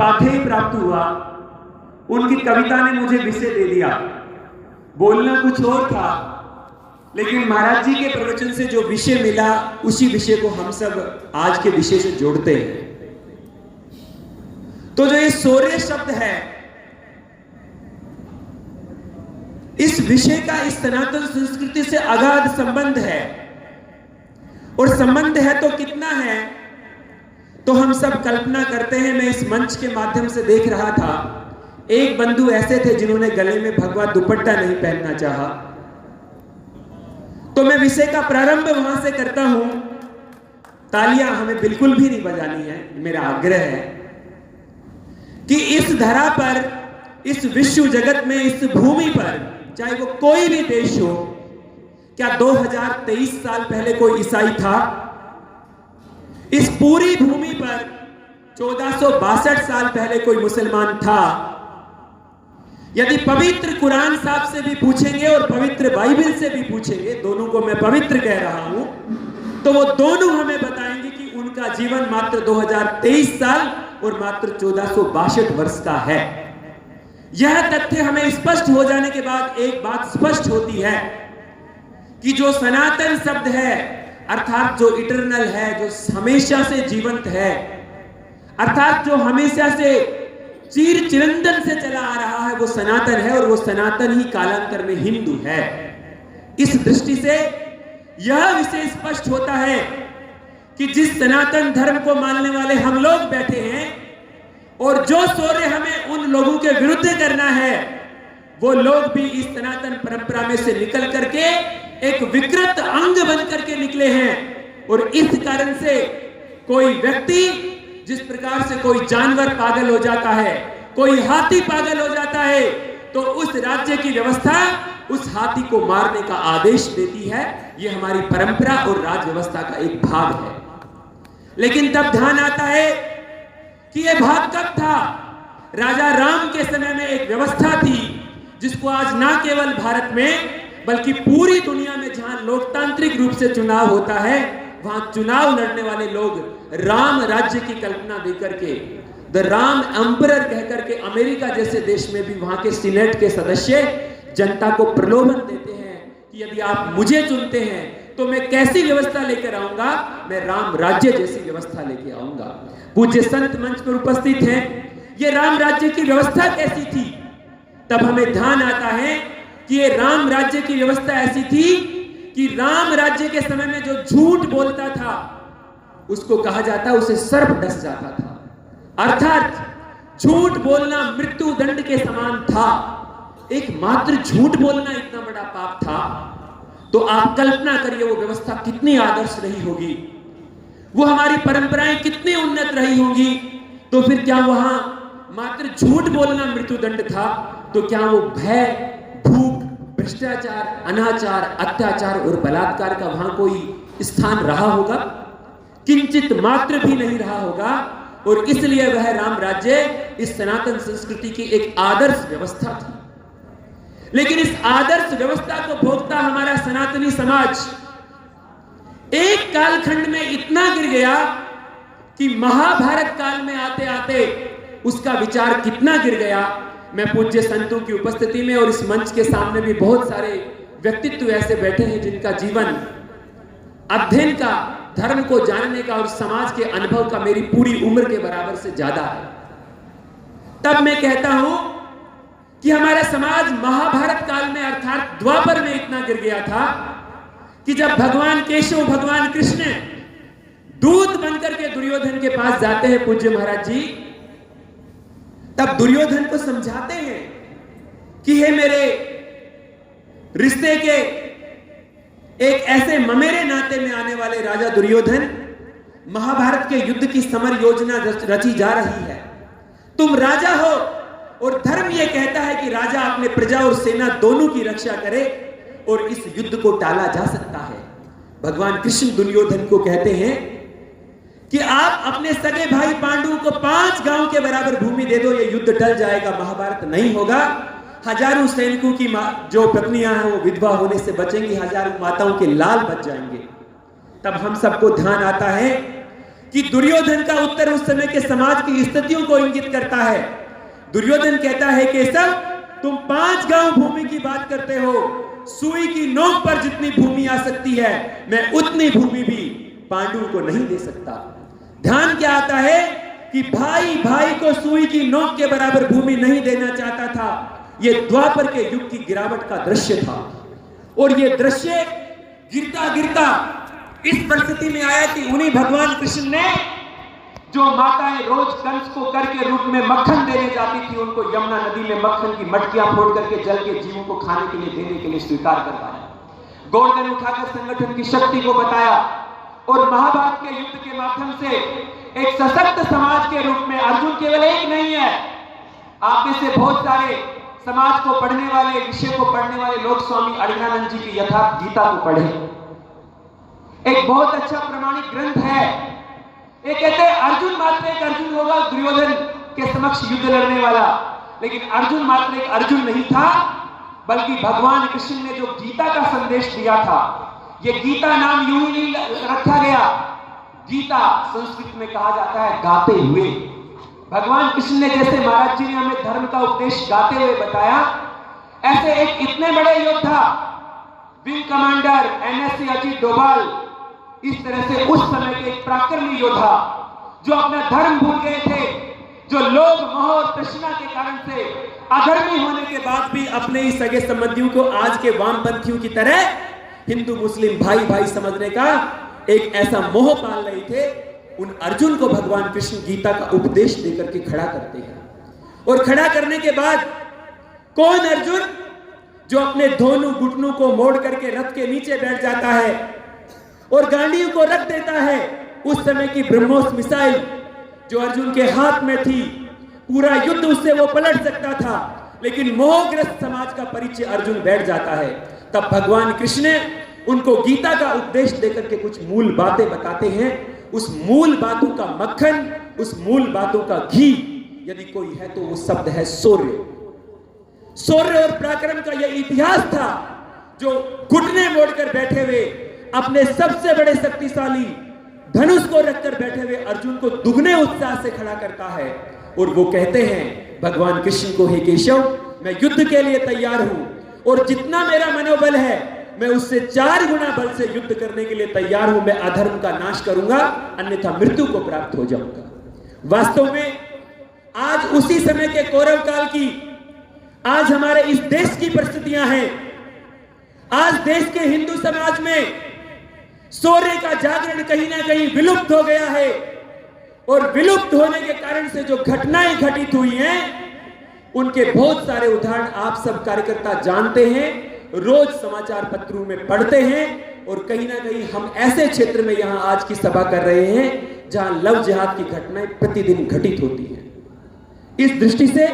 पाथेय प्राप्त हुआ, उनकी कविता ने मुझे विषय दे दिया। बोलना कुछ और था, लेकिन महाराज जी के प्रवचन से जो विषय मिला, उसी विषय को हम सब आज के विषय से जोड़ते हैं। तो जो ये शौर्य शब्द है, इस विषय का इस सनातन संस्कृति से अगाध संबंध है। और संबंध है तो कितना है, तो हम सब कल्पना करते हैं। मैं इस मंच के माध्यम से देख रहा था, एक बंधु ऐसे थे जिन्होंने गले में भगवा दुपट्टा नहीं पहनना चाहा। तो मैं विषय का प्रारंभ वहां से करता हूं। तालियां हमें बिल्कुल भी नहीं बजानी है, मेरा आग्रह है कि इस धरा पर, इस विश्व जगत में, इस भूमि पर, चाहे वो कोई भी देश हो, क्या 2023 साल पहले कोई ईसाई था? इस पूरी भूमि पर 1462 साल पहले कोई मुसलमान था? यदि पवित्र कुरान साहब से भी पूछेंगे और पवित्र बाइबल से भी पूछेंगे, दोनों को मैं पवित्र कह रहा हूं, तो वो दोनों हमें बताएंगे कि उनका जीवन मात्र 2023 साल और मात्र 1462 वर्ष का है। यह तथ्य हमें स्पष्ट हो जाने के बाद एक बात स्पष्ट होती है कि जो सनातन शब्द है, अर्थात जो इटरनल है, जो हमेशा से जीवंत है, अर्थात जो हमेशा से चिर चिरंतन से चला आ रहा है, वो सनातन है। और वो सनातन ही कालांतर में हिंदू है। इस दृष्टि से यह विषय स्पष्ट होता है कि जिस सनातन धर्म को मानने वाले हम लोग बैठे हैं, और जो शौर्य हमें उन लोगों के विरुद्ध करना है, वो लोग भी इस सनातन परंपरा में से निकल करके एक विकृत अंग बन करके निकले हैं। और इस कारण से कोई व्यक्ति, जिस प्रकार से कोई जानवर पागल हो जाता है, कोई हाथी पागल हो जाता है, तो उस राज्य की व्यवस्था उस हाथी को मारने का आदेश देती है। यह हमारी परंपरा और राज व्यवस्था का एक भाग है। लेकिन तब ध्यान आता है कि यह भाग कब था? राजा राम के समय में एक व्यवस्था थी, जिसको आज ना केवल भारत में बल्कि पूरी दुनिया में, जहां लोकतांत्रिक रूप से चुनाव होता है, वहां चुनाव लड़ने वाले लोग राम राज्य की कल्पना देकर के, द राम एम्परर कहकर के, अमेरिका जैसे देश में भी वहां के सीनेट के सदस्य जनता को प्रलोभन देते हैं कि यदि आप मुझे चुनते हैं तो मैं कैसी व्यवस्था लेकर आऊंगा? मैं राम राज्य जैसी व्यवस्था लेके आऊंगा। पूज्य संत मंच पर उपस्थित हैं। ये राम राज्य की व्यवस्था कैसी थी? तब हमें ध्यान आता है कि ये राम राज्य की व्यवस्था ऐसी थी कि राम राज्य के समय में जो झूठ बोलता था, उसको कहा जाता, उसे सर्प डस जाता था। अर्थात झूठ बोलना मृत्यु दंड के समान था। एक मात्र झूठ बोलना इतना बड़ा पाप था। तो आप कल्पना करिए वो व्यवस्था कितनी आदर्श रही होगी, वो हमारी परंपराएं कितनी उन्नत रही होंगी। तो फिर क्या वहां मात्र झूठ बोलना मृत्यु दंड था? तो क्या वो भय, भूख, भ्रष्टाचार, अनाचार, अत्याचार और बलात्कार का वहां कोई स्थान रहा होगा? किंचित मात्र भी नहीं रहा होगा। और इसलिए वह राम राज्य इस सनातन संस्कृति की एक आदर्श व्यवस्था थी। लेकिन इस आदर्श व्यवस्था को भोगता हमारा सनातनी समाज एक कालखंड में इतना गिर गया कि महाभारत काल में आते आते उसका विचार कितना गिर गया। मैं पूज्य संतों की उपस्थिति में और इस मंच के सामने भी बहुत सारे व्यक्तित्व ऐसे बैठे हैं जिनका जीवन अध्ययन का, धर्म को जानने का और समाज के अनुभव का मेरी पूरी उम्र के बराबर से ज्यादा है। तब मैं कहता हूं कि हमारा समाज महाभारत काल में अर्थात द्वापर में इतना गिर गया था कि जब भगवान केशव, भगवान कृष्ण दूत बनकर के दुर्योधन के पास जाते हैं पूज्य महाराज जी, तब दुर्योधन को समझाते हैं कि हे मेरे रिश्ते के एक ऐसे ममेरे नाते में आने वाले राजा दुर्योधन, महाभारत के युद्ध की समर योजना रची जा रही है। तुम राजा हो और धर्म यह कहता है कि राजा अपने प्रजा और सेना दोनों की रक्षा करे और इस युद्ध को टाला जा सकता है। भगवान कृष्ण दुर्योधन को कहते हैं कि आप अपने सगे भाई पांडु को 5 गांव के बराबर भूमि दे दो, ये युद्ध टल जाएगा, महाभारत नहीं होगा। हजारों सैनिकों की जो पत्नियां हैं वो विधवा होने से बचेंगी, हजारों माताओं के लाल बच जाएंगे। तब हम सबको ध्यान आता है कि दुर्योधन का उत्तर उस समय के समाज की स्थितियों को इंगित करता है। दुर्योधन कहता है कि सब तुम 5 गांव भूमि की बात करते हो, सुई की नोक पर जितनी भूमि आ सकती है मैं उतनी भूमि भी पांडु को नहीं दे सकता। ध्यान क्या आता है कि भाई भाई को सुई की नोक के बराबर भूमि नहीं देना चाहता था। यह द्वापर के युग की गिरावट का दृश्य था और यह दृश्य गिरता गिरता इस परिस्थिति में आया कि उन्हीं भगवान कृष्ण ने जो माताएं रोज कंस को कर के रूप में मक्खन देने जाती थी, उनको यमुना नदी में मक्खन की मटकियां फोड़ करके जल के जीवों को खाने के लिए देने के लिए स्वीकार करवाया। गोवर्धन उठाकर संगठन की शक्ति को बताया और महाभारत के युद्ध के माध्यम से एक सशक्त समाज के रूप में अर्जुन केवल एक नहीं है, आप में से बहुत सारे समाज को पढ़ने वाले, विषय को पढ़ने वाले लोग स्वामी अड़िनानंद जी की यथार्थ गीता को पढ़े। एक बहुत अच्छा प्रमाणिक ग्रंथ है। ये कहते हैं अर्जुन मात्र एक अर्जुन होगा दुर्योधन के समक्ष युद्ध लड़ने वाला, लेकिन अर्जुन मात्र एक अर्जुन नहीं था, बल्कि भगवान कृष्ण ने जो गीता का संदेश दिया था, ये गीता नाम यूं ही नहीं रखा गया। गीता संस्कृत में कहा जाता है गाते हुए। भगवान कृष्ण ने जैसे महाराज जी ने हमें धर्म का उपदेश गाते हुए बताया, ऐसे एक इतने बड़े योद्धा wing commander NSC Ajit Doval, इस तरह से उस समय के एक पराक्रमी योद्धा जो अपना धर्म भूल गए थे, जो लोभ मोह और तृष्णा के कारण से अधर्मी होने के बाद भी अपने ही सगे संबंधियों को आज के वामपंथियों की तरह हिंदू मुस्लिम भाई भाई समझने का एक ऐसा मोह पाल रहे थे, उन अर्जुन को भगवान कृष्ण गीता का उपदेश देकर के खड़ा करते हैं। और खड़ा करने के बाद कौन अर्जुन जो अपने दोनों घुटनों को मोड़ करके रथ के नीचे बैठ जाता है और गांडियों को रख देता है। उस समय की ब्रह्मोस मिसाइल जो अर्जुन के हाथ में थी, पूरा युद्ध उससे वो पलट सकता था, लेकिन मोहग्रस्त समाज का परिचय अर्जुन बैठ जाता है। तब भगवान कृष्ण ने उनको गीता का उपदेश देकर के कुछ मूल बातें बताते हैं। उस मूल बातों का मक्खन, उस मूल बातों का घी यदि कोई है तो वो शब्द है शौर्य। शौर्य और पराक्रम का यह इतिहास था जो घुटने मोड़कर बैठे हुए अपने सबसे बड़े शक्तिशाली धनुष को रखकर बैठे हुए अर्जुन को दुगने उत्साह से खड़ा करता है। और वो कहते हैं भगवान कृष्ण को, हे केशव, मैं युद्ध के लिए तैयार हूं और जितना मेरा मनोबल है मैं उससे 4 गुना बल से युद्ध करने के लिए तैयार हूं। मैं अधर्म का नाश करूंगा, अन्यथा मृत्यु को प्राप्त हो जाऊंगा। वास्तव में आज उसी समय के कौरव काल की आज हमारे इस देश की परिस्थितियां हैं। आज देश के हिंदू समाज में शौर्य का जागरण कहीं ना कहीं विलुप्त हो गया है और विलुप्त होने के कारण से जो घटनाएं घटित हुई हैं उनके बहुत सारे उदाहरण आप सब कार्यकर्ता जानते हैं, रोज समाचार पत्रों में पढ़ते हैं। और कहीं ना कहीं हम ऐसे क्षेत्र में यहां आज की सभा कर रहे हैं जहां लव जिहाद की घटनाएं प्रतिदिन घटित होती हैं। इस दृष्टि से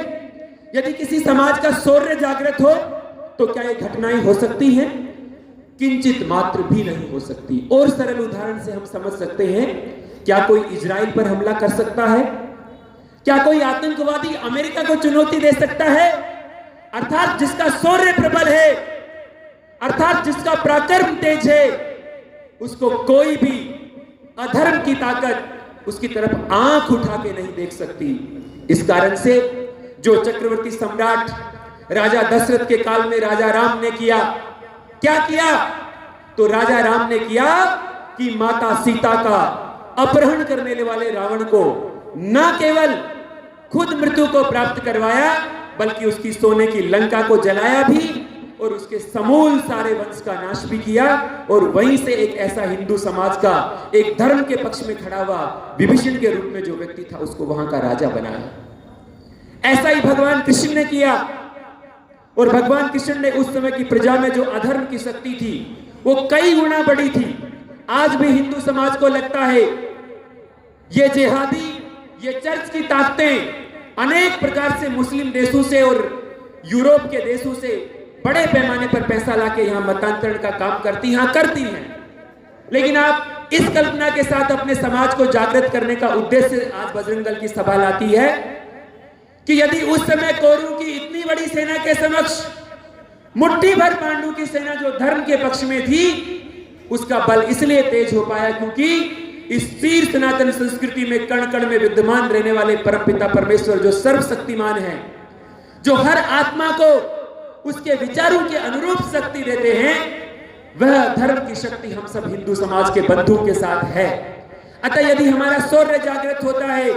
यदि किसी समाज का शौर्य जागृत हो तो क्या ये घटनाएं हो सकती हैं? किंचित मात्र भी नहीं हो सकती। और सरल उदाहरण से हम समझ सकते हैं, क्या कोई इजराइल पर हमला कर सकता है? क्या कोई आतंकवादी अमेरिका को चुनौती दे सकता है? अर्थात जिसका शौर्य प्रबल है, अर्थात जिसका पराक्रम तेज है, उसको कोई भी अधर्म की ताकत उसकी तरफ आंख उठा के नहीं देख सकती। इस कारण से जो चक्रवर्ती सम्राट राजा दशरथ के काल में राजा राम ने किया, क्या किया? तो राजा राम ने किया कि माता सीता का अपहरण करने वाले रावण को न केवल खुद मृत्यु को प्राप्त करवाया, बल्कि उसकी सोने की लंका को जलाया भी और उसके समूल सारे वंश का नाश भी किया। और वहीं से एक ऐसा हिंदू समाज का एक धर्म के पक्ष में खड़ा हुआ विभीषण के रूप में जो व्यक्ति था उसको वहां का राजा बनाया। ऐसा ही भगवान कृष्ण ने किया। और भगवान कृष्ण ने उस समय की प्रजा में जो अधर्म की शक्ति थी वो कई गुना बड़ी थी। आज भी हिंदू समाज को लगता है ये जिहादी, ये चर्च की ताकतें अनेक प्रकार से मुस्लिम देशों से और यूरोप के देशों से बड़े पैमाने पर पैसा लाके यहां मतांतरण का काम करती हैं। लेकिन आप इस कल्पना के साथ अपने समाज को जागृत करने का उद्देश्य आज बजरंग दल की सभा लाती है कि यदि उस समय कौरवों की इतनी बड़ी सेना के समक्ष मुट्ठी भर पांडु की सेना जो धर्म के पक्ष में थी, उसका बल इसलिए तेज हो पाया क्योंकि इस वीर सनातन संस्कृति में कण कण में विद्यमान रहने वाले परमपिता परमेश्वर जो सर्वशक्तिमान है, जो हर आत्मा को उसके विचारों के अनुरूप शक्ति देते हैं, वह धर्म की शक्ति हम सब हिंदू समाज के बंधुओं के साथ है। अतः यदि हमारा शौर्य जागृत होता है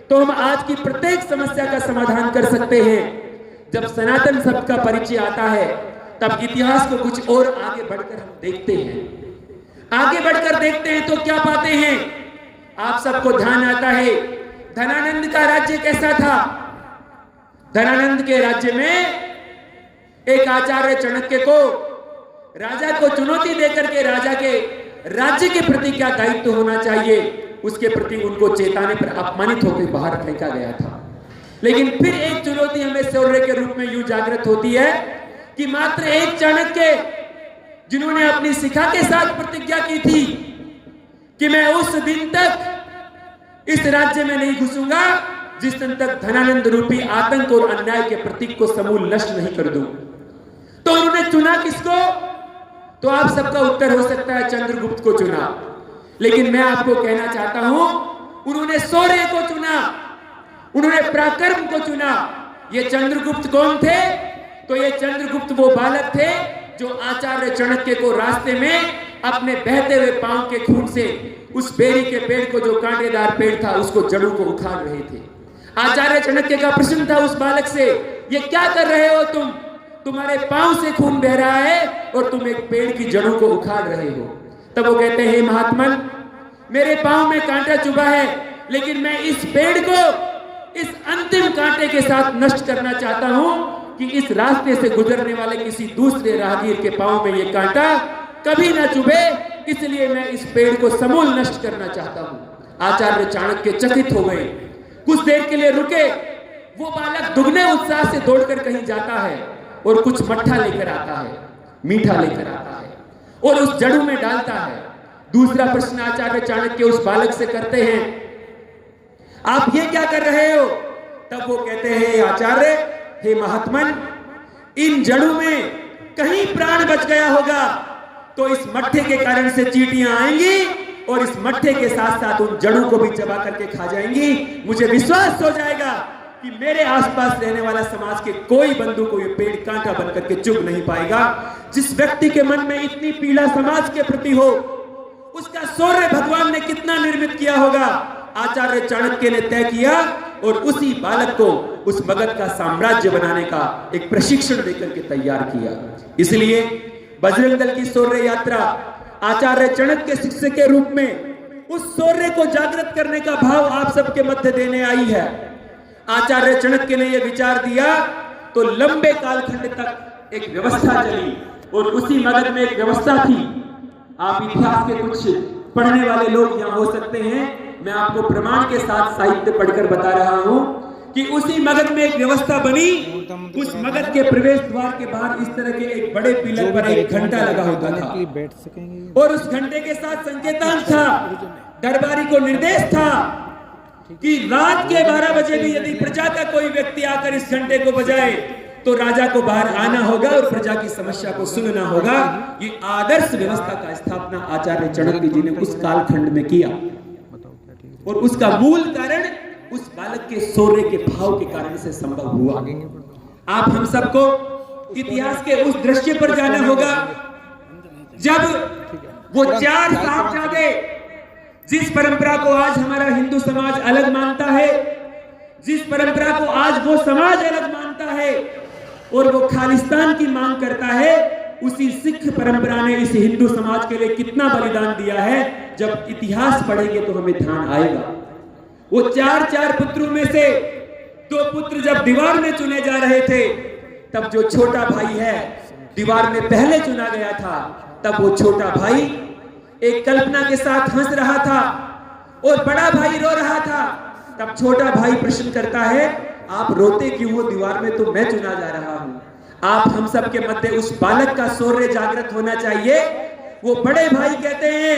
तो हम आज की प्रत्येक समस्या का समाधान कर सकते हैं। जब सनातन शब्द का परिचय आता है तब इतिहास को कुछ और आगे बढ़कर हम देखते हैं। आगे बढ़कर देखते हैं तो क्या पाते हैं? आप सबको ध्यान आता है धनानंद का राज्य कैसा था। धनानंद के राज्य में एक आचार्य चाणक्य को राजा को चुनौती देकर के राजा के राज्य के प्रति क्या दायित्व होना चाहिए उसके प्रति उनको चेताने पर अपमानित होकर बाहर फेंका गया था। लेकिन फिर एक चुनौती हमें शौर्य के रूप में यूं जागृत होती है कि मात्र एक चाणक्य जिन्होंने अपनी शिखा के साथ प्रतिज्ञा की थी कि मैं उस दिन तक इस राज्य में नहीं घुसूंगा जिस दिन तक धनानंद रूपी आतंक और अन्याय के प्रतीक को समूल नष्ट नहीं कर दूं। तो उन्होंने चुना किसको? तो आप सबका उत्तर हो सकता है चंद्रगुप्त को चुना। लेकिन मैं आपको कहना चाहता हूं उन्होंने शौर्य को चुना, उन्होंने पराक्रम को चुना। ये चंद्रगुप्त कौन थे? तो ये चंद्रगुप्त वो बालक थे जो आचार्य चाणक्य को रास्ते में अपने बहते हुए पांव के खून से उस बेरी के पेड़ को, जो कांटेदार पेड़ था, उसको जड़ों को उखाड़ रहे थे। आचार्य चाणक्य का प्रश्न था उस बालक से, ये क्या कर रहे हो तुम? तुम्हारे पांव से खून बह रहा है और तुम एक पेड़ की जड़ों को उखाड़ रहे हो। तब वो कहते हैं, महात्मन, मेरे पांव में कांटा चुभा है, लेकिन मैं इस पेड़ को इस अंतिम कांटे के साथ नष्ट करना चाहता हूं कि इस रास्ते से गुजरने वाले किसी दूसरे राहगीर के पांव में ये कांटा कभी ना चुभे, इसलिए मैं इस पेड़ को समूल नष्ट करना चाहता हूं। आचार्य चाणक्य चकित हो गए, कुछ देर के लिए रुके। वो बालक दुगने उत्साह से दौड़कर कहीं जाता है और कुछ मट्ठा लेकर आता है, मीठा लेकर आता है और उस जड़ों में डालता है। दूसरा प्रश्न आचार्य चाणक्य उस बालक से करते हैं, आप ये क्या कर रहे हो? तब वो कहते हैं, आचार्य, हे महात्मन, इन जड़ों में कहीं प्राण बच गया होगा तो इस मट्ठे के कारण से चींटियां आएंगी और इस मट्ठे के साथ साथ उन जड़ों को भी चबा करके खा जाएंगी। मुझे विश्वास हो जाएगा कि मेरे आसपास रहने वाला समाज के कोई बंधु को ये पेड़ कांटा बन करके चुभ नहीं पाएगा। जिस व्यक्ति के मन में इतनी पीड़ा समाज के प्रति हो, उसका शौर्य भगवान ने कितना निर्मित किया होगा। आचार्य चाणक्य ने तय किया और उसी बालक को उस मगध का साम्राज्य बनाने का एक प्रशिक्षण देकर के तैयार किया। इसलिए बजरंग दल की शौर्य यात्रा आचार्य चाणक्य शिष्य के रूप में उस शौर्य को जागृत करने का भाव आप सबके मध्य देने आई है। आचार्य चाणक्य ने यह विचार दिया तो लंबे कालखंड तक एक व्यवस्था चली और उसी मगध में एक व्यवस्था थी। आप इतिहास के कुछ पढ़ने वाले लोग यहाँ हो सकते हैं, मैं आपको प्रमाण के साथ साहित्य पढ़कर बता रहा हूं कि उसी मगध में एक व्यवस्था बनी। उस मगध के प्रवेश द्वार के बाहर इस तरह के एक बड़े पिलर पर एक घंटा लगा होता था और उस घंटे के साथ संकेतांक था, दरबारी को निर्देश था कि रात के 12 बजे भी यदि प्रजा का कोई व्यक्ति आकर इस घंटे को बजाए तो राजा को बाहर आना होगा और प्रजा की समस्या को सुनना होगा। ये आदर्श व्यवस्था का स्थापना आचार्य चाणक्य जी ने उस कालखंड में किया और उसका मूल कारण उस बालक के शौर्य के भाव के कारण से संभव हुआ। आप हम सबको इतिहास के उस दृश्य पर जाना होगा जब वो 4 साहबजादे, जिस परंपरा को आज हमारा हिंदू समाज अलग मानता है, जिस परंपरा को आज वो समाज अलग मानता है और वो खालिस्तान की मांग करता है, उसी सिख परंपरा ने इस हिंदू समाज के लिए कितना बलिदान दिया है, जब इतिहास पढ़ेंगे तो हमें ध्यान आएगा। वो 4 पुत्रों में से 2 पुत्र जब दीवार में चुने जा रहे थे, तब जो छोटा भाई है दीवार में पहले चुना गया था, तब वो छोटा भाई एक कल्पना के साथ हंस रहा था और बड़ा भाई रो रहा था। तब छोटा भाई प्रश्न करता है, आप रोते क्यों हो? दीवार में तो मैं चुना जा रहा हूं। आप हम सब के मध्य उस बालक का शौर्य जागृत होना चाहिए। वो बड़े भाई कहते हैं,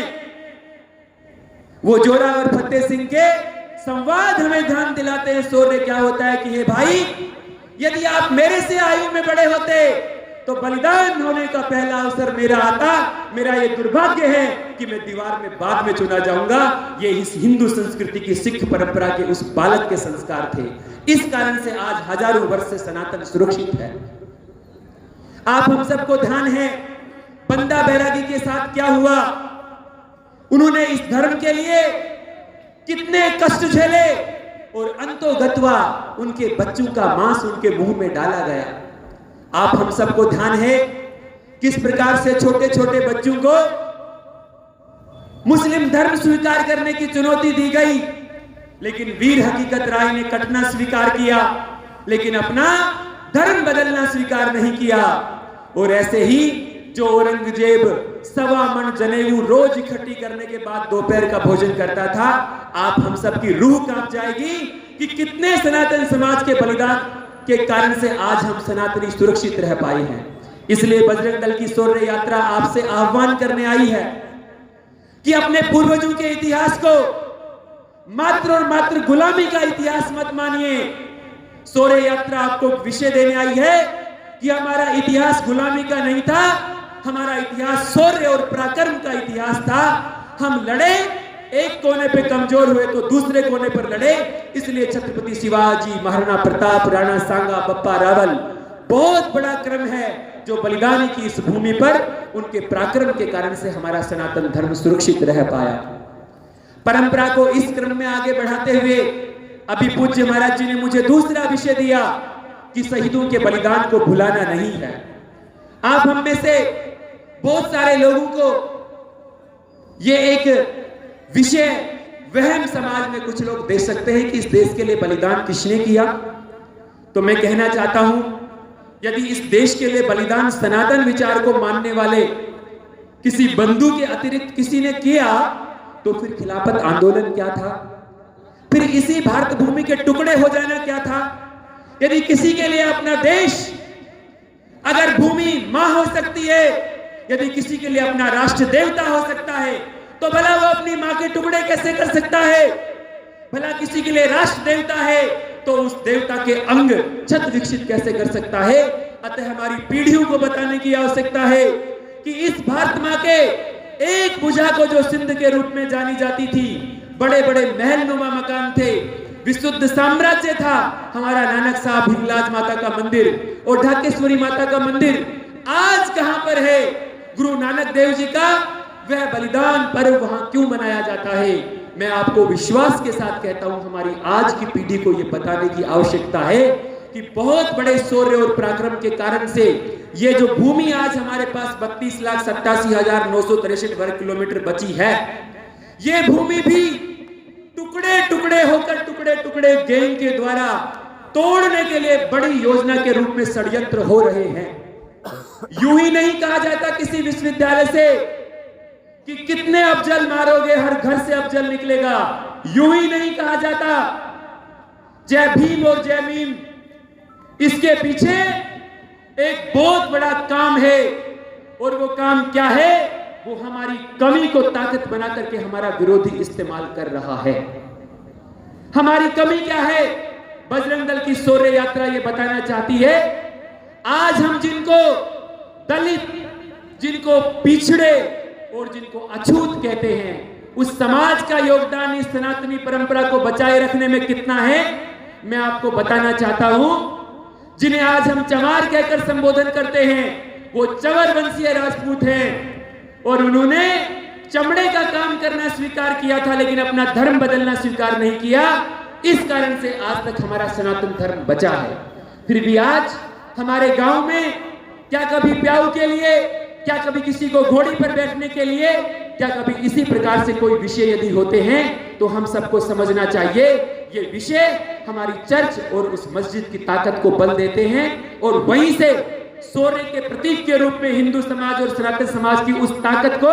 वो जोरा और फतेह सिंह के संवाद हमें ध्यान दिलाते हैं शौर्य क्या होता है कि हे भाई, यदि आप मेरे से आयु में बड़े होते तो बलिदान होने का पहला अवसर मेरा आता। मेरा ये दुर्भाग्य है कि मैं दीवार में बाद में चुना जाऊंगा। ये इस हिंदू संस्कृति की सिख परंपरा के उस बालक के संस्कार थे। इस कारण से आज हजारों वर्ष से सनातन सुरक्षित है। आप हम सबको ध्यान है बंदा बैरागी के साथ क्या हुआ। उन्होंने इस धर्म के लिए कितने कष्ट झेले और अंतोगत्वा उनके बच्चों का मांस उनके मुंह में डाला गया। आप हम सबको ध्यान है किस प्रकार से छोटे छोटे बच्चों को मुस्लिम धर्म स्वीकार करने की चुनौती दी गई, लेकिन वीर हकीकत राय ने कटना स्वीकार किया, लेकिन अपना धर्म बदलना स्वीकार नहीं किया। और ऐसे ही जो औरंगजेब 1.25 मन जनेऊ रोज इकट्ठी करने के बाद दोपहर का भोजन करता था, आप हम सब की रूह कांप जाएगी कि कितने सनातन समाज के बलिदान के कारण से आज हम सनातनी सुरक्षित रह पाए हैं। इसलिए बजरंग दल की शौर्य यात्रा आपसे आह्वान करने आई है कि अपने पूर्वजों के इतिहास को मात्र और मात्र गुलामी का इतिहास मत मानिए। शौर्य यात्रा आपको विषय देने आई है कि हमारा इतिहास गुलामी का नहीं था, हमारा इतिहास शौर्य और पराक्रम का इतिहास था। हम लड़े, एक कोने पे कमजोर हुए तो दूसरे कोने पर लड़े। इसलिए छत्रपति शिवाजी, महाराणा प्रताप, राणा सांगा, बप्पा रावल बहुत बड़ा क्रम है जो बलिदानी की इस भूमि पर उनके पराक्रम के कारण से हमारा सनातन धर्म सुरक्षित रह पाया। परंपरा को इस क्रम में आगे बढ़ाते हुए अभी पूज्य महाराज जी ने मुझे दूसरा विषय दिया कि शहीदों के बलिदान को भुलाना नहीं है। आप हम में से बहुत सारे लोगों को ये एक विषय वहम समाज में कुछ लोग दे सकते हैं कि इस देश के लिए बलिदान किसने किया। तो मैं कहना चाहता हूं, यदि इस देश के लिए बलिदान सनातन विचार को मानने वाले किसी बंधु के अतिरिक्त किसी ने किया, तो फिर खिलाफत आंदोलन क्या था, फिर इसी भारत भूमि के टुकड़े हो जाना क्या था। यदि किसी के लिए अपना देश, अगर भूमि मां हो सकती है, यदि किसी के लिए अपना राष्ट्र देवता हो सकता है, तो भला वो अपनी मां के टुकड़े कैसे कर सकता है। भला किसी के लिए राष्ट्र देवता है तो उस देवता के अंग छत विकसित कैसे कर सकता है। अतः हमारी पीढ़ियों को बताने की आवश्यकता है कि इस भारत मां के एक भुजा को जो सिंध के रूप में जानी जाती थी, बड़े बड़े महलनुमा मकान थे, विशुद्ध साम्राज्य था। हमारा नानक साहब हिंगलाज माता का मंदिर और ढाकेश्वरी माता का मंदिर आज कहां पर है। गुरु नानक देव जी का वह बलिदान पर्व वहां क्यों मनाया जाता है। मैं आपको विश्वास के साथ कहता हूं, हमारी आज की पीढ़ी को यह बताने की आवश्यकता है कि बहुत बड़े शौर्य और पराक्रम के कारण से ये जो भूमि आज हमारे पास 32,87,963 वर्ग किलोमीटर बची है, ये भूमि भी टुकड़े टुकड़े होकर टुकड़े टुकड़े गैंग के द्वारा तोड़ने के लिए बड़ी योजना के रूप में षड्यंत्र हो रहे हैं। यूं ही नहीं कहा जाता किसी विश्वविद्यालय से कि कितने अफजल मारोगे, हर घर से अफजल निकलेगा। यूं ही नहीं कहा जाता जय भीम और जय मीम। इसके पीछे एक बहुत बड़ा काम है, और वो काम क्या है, वो हमारी कमी को ताकत बना करके हमारा विरोधी इस्तेमाल कर रहा है। हमारी कमी क्या है, बजरंग दल की शौर्य यात्रा ये बताना चाहती है। आज हम जिनको दलित, जिनको पिछड़े और जिनको अछूत कहते हैं, उस समाज का योगदान इस सनातनी परंपरा को बचाए रखने में कितना है, मैं आपको बताना चाहता हूं। जिन्हें आज हम चमार कहकर संबोधन करते हैं, वो चवर वंशीय राजपूत हैं और उन्होंने चमड़े का काम करना स्वीकार किया था, लेकिन अपना धर्म बदलना स्वीकार नहीं किया। इस कारण से आज तक हमारा सनातन धर्म बचा है। फिर भी आज हमारे गांव में क्या कभी प्याऊ के लिए, क्या कभी किसी को घोड़ी पर बैठने के लिए, क्या कभी इसी प्रकार से कोई विषय यदि होते हैं, तो हम सबको समझना चाहिए ये विषय हमारी चर्च और उस मस्जिद की ताकत को बल देते हैं, और वहीं से शौर्य के प्रतीक के रूप में हिंदू समाज और सनातन समाज की उस ताकत को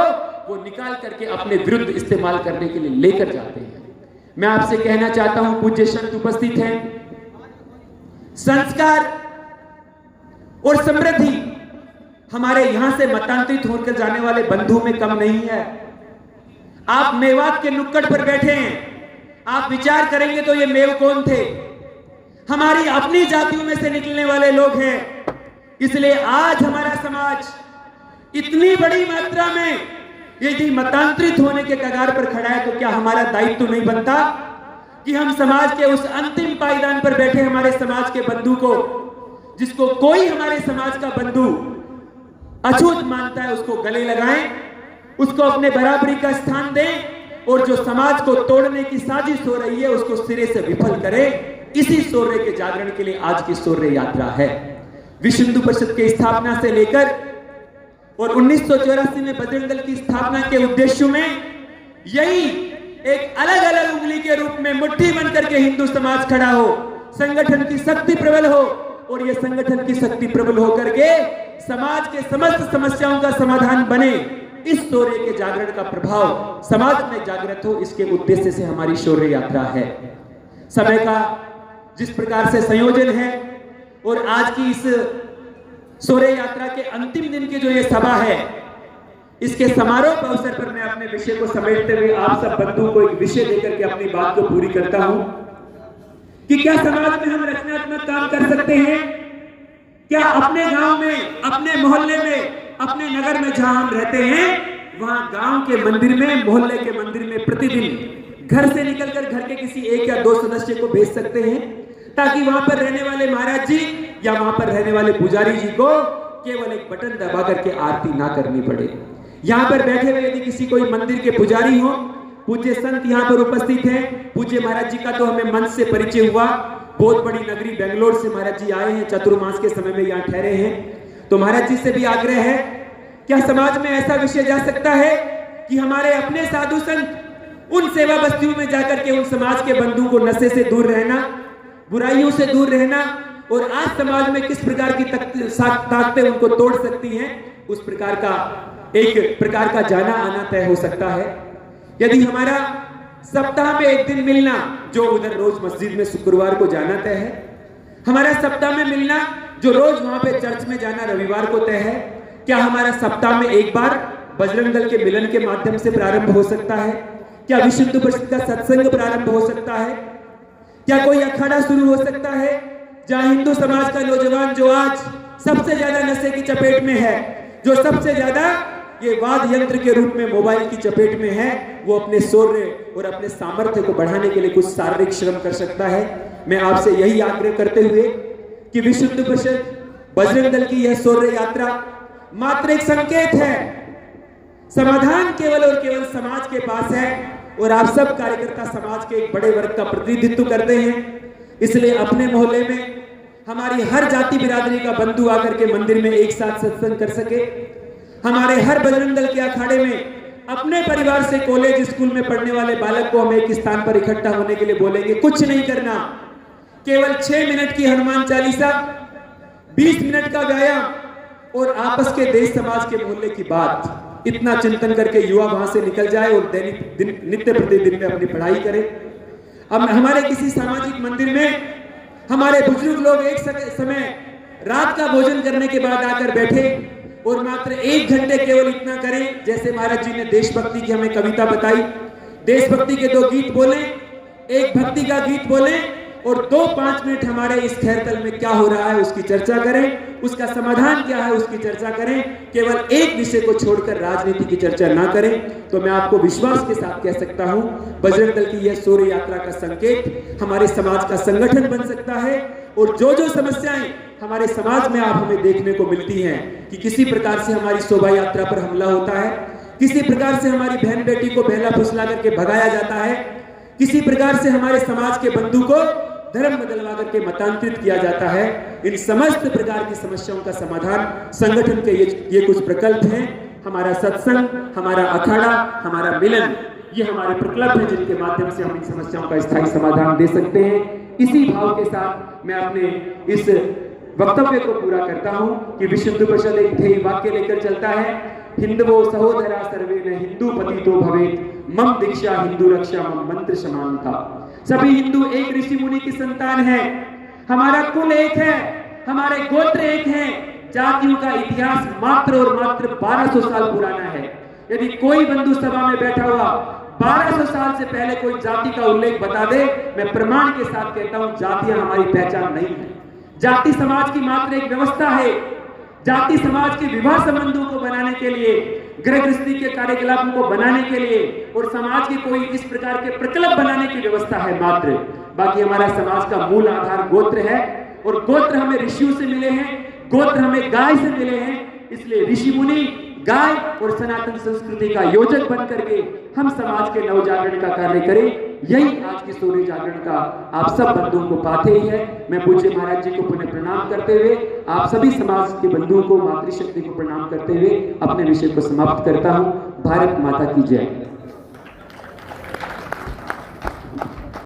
वो निकाल करके अपने विरुद्ध इस्तेमाल करने के लिए लेकर जाते हैं। मैं आपसे कहना चाहता हूं, पूज्य संत उपस्थित हैं, संस्कार और समृद्धि हमारे यहां से मतांतरित होकर जाने वाले बंधुओं में कम नहीं है। आप मेवात के नुक्कड़ पर बैठे हैं, आप विचार करेंगे तो ये मेव कौन थे। हमारी अपनी जातियों में से निकलने वाले लोग हैं। इसलिए आज हमारा समाज इतनी बड़ी मात्रा में यदि मतांतरित होने के कगार पर खड़ा है, तो क्या हमारा दायित्व नहीं बनता कि हम समाज के उस अंतिम पायदान पर बैठे हमारे समाज के बंधु को, जिसको कोई हमारे समाज का बंधु अछूत मानता है, उसको गले लगाएं, उसको अपने बराबरी का स्थान दें और जो समाज को तोड़ने की साजिश हो रही है उसको सिरे से विफल करें। इसी शौर्य के जागरण के लिए आज की शौर्य यात्रा है। विश्व हिंदू परिषद की स्थापना से लेकर और 1984 में बजरंग दल की स्थापना के उद्देश्यों में यही एक अलग अलग उंगली के रूप में मुट्ठी बनकर के हिंदू समाज खड़ा हो, संगठन की शक्ति प्रबल हो और यह संगठन की शक्ति प्रबल होकर के समाज के समस्त समस्याओं का समाधान बने। इस शौर्य के जागरण का प्रभाव समाज में जागृत हो, इसके उद्देश्य से हमारी शौर्य यात्रा है। समय का जिस प्रकार से संयोजन है और आज की इस शौर्य यात्रा के अंतिम दिन की जो ये सभा है, इसके समारोह के अवसर पर मैं अपने विषय को समेटते हुए आप सब बंधुओं को एक विषय देकर के अपनी बात को पूरी करता हूं कि क्या समाज में हम रचनात्मक काम कर सकते हैं? क्या अपने गांव में, अपने मोहल्ले में, अपने नगर में जहां हम रहते हैं, वहां गांव के मंदिर में, मोहल्ले के मंदिर में प्रतिदिन घर से निकलकर घर के किसी एक या दो सदस्य को भेज सकते हैं ताकि वहां पर रहने वाले महाराज जी या वहां पर रहने वाले पुजारी जी को केवल एक बटन दबा करके आरती ना करनी पड़े। यहाँ पर बैठे हुए यदि किसी कोई मंदिर के पुजारी हो, पूज्य संत यहाँ पर उपस्थित हैं, पूज्य महाराज जी का तो हमें मंच से परिचय हुआ, बहुत बड़ी नगरी बेंगलोर से महाराज जी आए हैं, चतुर्मास के समय में यहाँ ठहरे हैं। तो महाराज जी से भी आग्रह है, क्या समाज में ऐसा विषय जा सकता है कि हमारे अपने साधु संत उन सेवा बस्तियों में जाकर के उन समाज के बंधुओं को नशे से दूर रहना, बुराइयों से दूर रहना और आज समाज में किस प्रकार की ताकतें उनको तोड़ सकती हैं, उस प्रकार का एक प्रकार का जाना आना तय हो सकता है। यदि हमारा सप्ताह में एक दिन मिलना, जो उधर रोज मस्जिद में शुक्रवार को जाना तय है, हमारा सप्ताह में मिलना जो रोज वहां पे चर्च में जाना रविवार को तय है, क्या हमारा सप्ताह में एक बार बजरंग दल के मिलन के माध्यम से प्रारंभ हो सकता है? क्या विश्व हिंदू परिषद का सत्संग प्रारंभ हो सकता है? क्या कोई अखाड़ा शुरू हो सकता है जहां हिंदू समाज का नौजवान जो आज सबसे ज्यादा नशे की चपेट में है, जो सबसे ज्यादा ये वाद यंत्र के रूप में मोबाइल की चपेट में है, वो अपने शौर्य और अपने सामर्थ्य को बढ़ाने के लिए कुछ शारीरिक श्रम कर सकता है? मैं आपसे यही आग्रह करते हुए कि विश्व हिंदू परिषद बजरंग दल की यह शौर्य यात्रा मात्र एक संकेत है, समाधान केवल और केवल समाज के पास है और आप सब कार्यकर्ता समाज के एक बड़े वर्ग का प्रतिनिधित्व करते हैं। इसलिए अपने मोहल्ले में हमारी हर जाति बिरादरी का बंधु आकर के मंदिर में एक साथ सत्संग कर सके, हमारे हर बजरंग दल के अखाड़े में अपने परिवार से कॉलेज स्कूल में पढ़ने वाले बालक को हम एक स्थान पर इकट्ठा होने के लिए बोलेंगे। कुछ नहीं करना, केवल 6 मिनट की हनुमान चालीसा, 20 मिनट का व्यायाम और आपस के देश समाज के मोहल्ले की बात, इतना चिंतन करके युवा वहां से निकल जाए और दैनिक नित्य प्रतिदिन में अपनी पढ़ाई करे। अब हमारे किसी सामाजिक मंदिर में हमारे बुजुर्ग लोग एक समय रात का भोजन करने के बाद आकर बैठे और मात्र 1 घंटे केवल इतना करें, जैसे महाराज जी ने देशभक्ति की हमें कविता बताई, देशभक्ति के 2 गीत बोले, एक भक्ति का गीत बोले और 2-5 मिनट हमारे इस खैरतल में क्या हो रहा है उसकी चर्चा करें, उसका समाधान क्या है उसकी चर्चा करें, केवल एक विषय को छोड़कर राजनीति की चर्चा ना करें। तो मैं आपको विश्वास के साथ कह सकता हूं, बजरंग दल की यह शौर्य यात्रा का संकेत हमारे समाज का संगठन बन सकता है और जो जो समस्याएं हमारे समाज में आप हमें देखने को मिलती हैं कि किसी प्रकार से हमारी शोभा यात्रा पर हमला होता है, किसी प्रकार से हमारी बहन बेटी को बहला फुसला करके भगाया जाता है, किसी प्रकार से हमारे समाज के बंधु को धर्म बदलवा करके मतांतरित किया जाता है, इन समस्त प्रकार की समस्याओं का समाधान संगठन के ये कुछ प्रकल्प हैं। हमारा सत्संग, हमारा अखाड़ा, हमारा मिलन, ये हमारे प्रकल्प हैं जिनके माध्यम से हम इन समस्याओं का स्थायी समाधान दे सकते हैं। इसी भाव के साथ मैं अपने इस वक्तव्य को पूरा करता हूं कि विश्व हिंदू परिषद एक ध्येय वाक्य लेकर चलता है, हिंदवो सहोदरा सर्वे न हिंदू पतितो भवेत्, मम दीक्षा हिंदू रक्षा मम मंत्र समानता। सभी हिंदू एक ऋषि मुनि की संतान है, हमारा कुल एक है, हमारे गोत्र एक हैं, जातियों का इतिहास मात्र और मात्र 1200 साल पुराना है। यदि कोई बंधु सभा में बैठा हुआ 1200 साल से पहले कोई जाति का उल्लेख बता दे, मैं प्रमाण के साथ कहता हूं जातियां हमारी पहचान नहीं है। जाति समाज की मात्र एक व्यवस्था है, जाति समाज के विवाह संबंधों को बनाने के लिए, गृह गृहस्थी के कार्यकलापों को बनाने के लिए और समाज के कोई इस प्रकार के प्रकल्प बनाने की व्यवस्था है मात्र। बाकी हमारा समाज का मूल आधार गोत्र है और गोत्र हमें ऋषियों से मिले हैं, गोत्र हमें गाय से मिले हैं। इसलिए ऋषि मुनि, गाय और सनातन संस्कृति का योजक बन करके हम समाज के नवजागरण का कार्य करें। यही आज की सूर्य जागरण का आप सब बंधुओं को पाते ही है। मैं पूज्य महाराज जी को पुनः प्रणाम करते हुए आप सभी समाज के बंधुओं को, मातृशक्ति को प्रणाम करते हुए अपने विषय को समाप्त करता हूं। भारत माता की जय।